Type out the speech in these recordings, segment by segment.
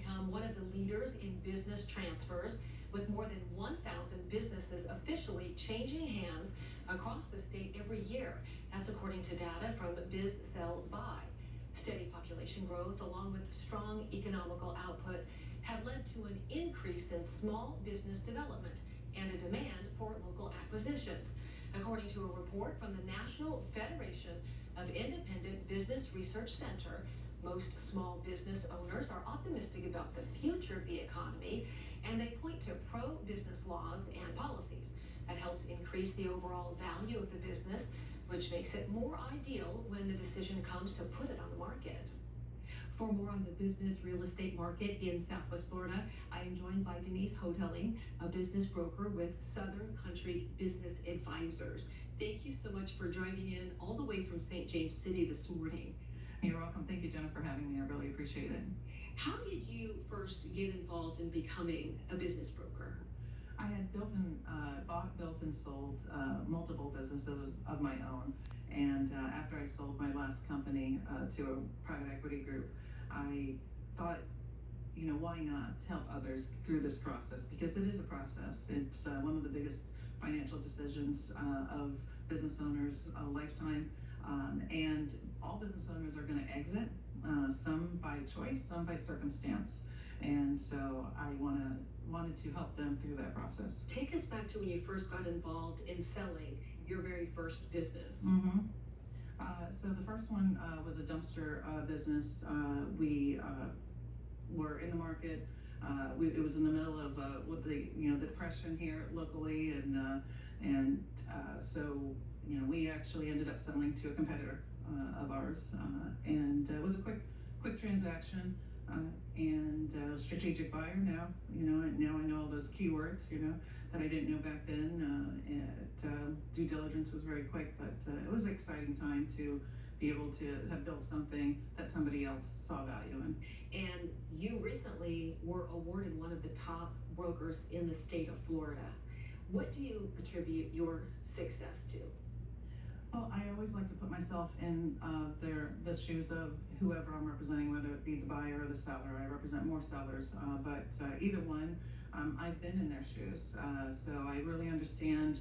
become one of the leaders in business transfers, with more than 1,000 businesses officially changing hands across the state every year. That's according to data from BizSellBuy. Steady population growth, along with strong economical output, have led to an increase in small business development and a demand for local acquisitions. According to a report from the National Federation of Independent Business Research Center, most small business owners are optimistic about the future of the economy, and they point to pro-business laws and policies that helps increase the overall value of the business, which makes it more ideal when the decision comes to put it on the market. For more on the business real estate market in Southwest Florida, I am joined by Denise Hoteling, a business broker with Southern Country Business Advisors. Thank you so much for driving in all the way from St. James City this morning. You're welcome. Thank you, Jenna, for having me. I really appreciate it. How did you first get involved in becoming a business broker? I had bought, built, and sold multiple businesses of my own. And after I sold my last company to a private equity group, I thought, why not help others through this process? Because it is a process. It's one of the biggest financial decisions of business owners' lifetime. And all business owners are going to exit, some by choice, some by circumstance. And so I wanted to help them through that process. Take us back to when you first got involved in selling your very first business. Mm-hmm. So the first one was a dumpster business. We were in the market. It was in the middle of with the depression here locally, and so we actually ended up selling to a competitor of ours, and it was a quick transaction. And strategic buyer now. Now I know all those keywords. That I didn't know back then. Due diligence was very quick, but it was an exciting time to be able to have built something that somebody else saw value in. And you recently were awarded one of the top brokers in the state of Florida. What do you attribute your success to? Well, I always like to put myself in the shoes of whoever I'm representing, whether it be the buyer or the seller. I represent more sellers, but either one, I've been in their shoes. So I really understand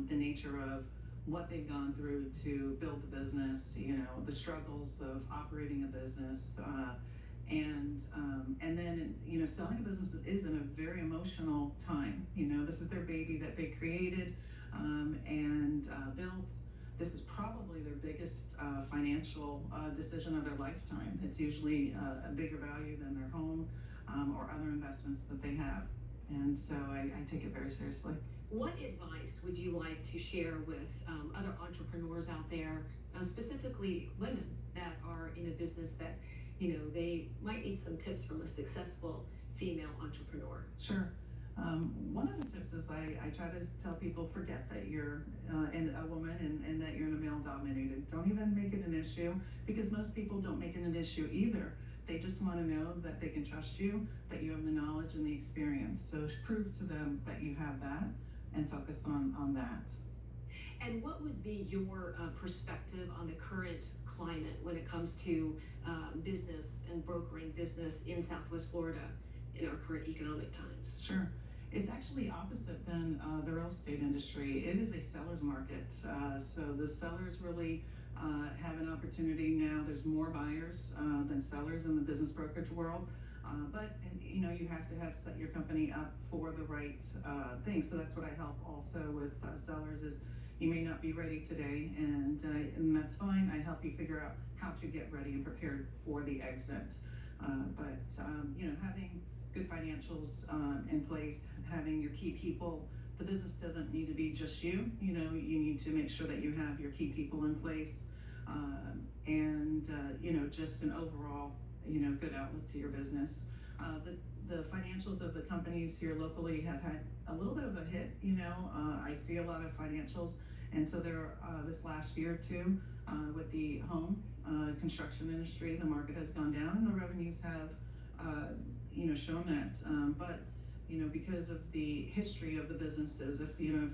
the nature of what they've gone through to build the business, the struggles of operating a business, and then selling a business is in a very emotional time. This is their baby that they created and built. This is probably their biggest financial decision of their lifetime. It's usually a bigger value than their home or other investments that they have. And so I take it very seriously. What advice would you like to share with other entrepreneurs out there, specifically women that are in a business that, they might need some tips from a successful female entrepreneur? Sure. One of the tips is I try to tell people, forget that you're a woman and that you're in a male-dominated. Don't even make it an issue, because most people don't make it an issue either. They just want to know that they can trust you, that you have the knowledge and the experience. So prove to them that you have that and focus on that. And what would be your perspective on the current climate when it comes to business and brokering business in Southwest Florida in our current economic times? Sure. It's actually opposite than the real estate industry. It is a seller's market. So the sellers really have an opportunity now. There's more buyers than sellers in the business brokerage world. But you have to set your company up for the right thing. So that's what I help also with sellers is you may not be ready today, and that's fine. I help you figure out how to get ready and prepared for the exit. But having good financials in place, having your key people. The business doesn't need to be just you. You need to make sure that you have your key people in place, and just an overall good outlook to your business. The financials of the companies here locally have had a little bit of a hit. I see a lot of financials, and so there this last year too, with the home construction industry, the market has gone down, and the revenues have shown that. But because of the history of the businesses, if you're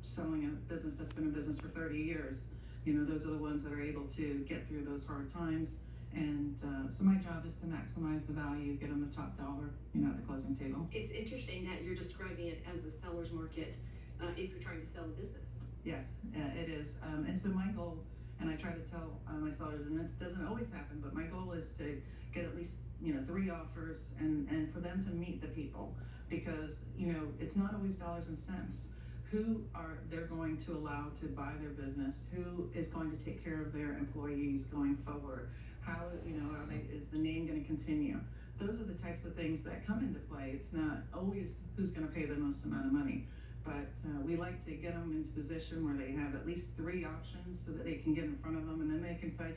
selling a business that's been in business for 30 years, those are the ones that are able to get through those hard times And so my job is to maximize the value, get them the top dollar, at the closing table. It's interesting that you're describing it as a seller's market if you're trying to sell a business. Yes, it is. And so my goal, and I try to tell my sellers, and this doesn't always happen, but my goal is to get at least 3 offers, and for them to meet the people, because it's not always dollars and cents. Who are they're going to allow to buy their business? Who is going to take care of their employees going forward? How is the name going to continue? Those are the types of things that come into play. It's not always who's going to pay the most amount of money, but we like to get them into position where they have at least 3 options so that they can get in front of them, and then they can decide,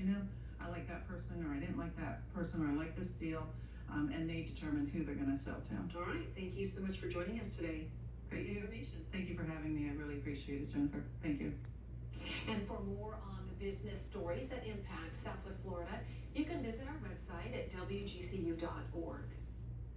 I like that person, or I didn't like that person, or I like this deal, and they determine who they're going to sell to. All right, thank you so much for joining us today. Great information. Thank you for having me. I really appreciate it, Jennifer. Thank you. And for more on the business stories that impact Southwest Florida, you can visit our website at wgcu.org.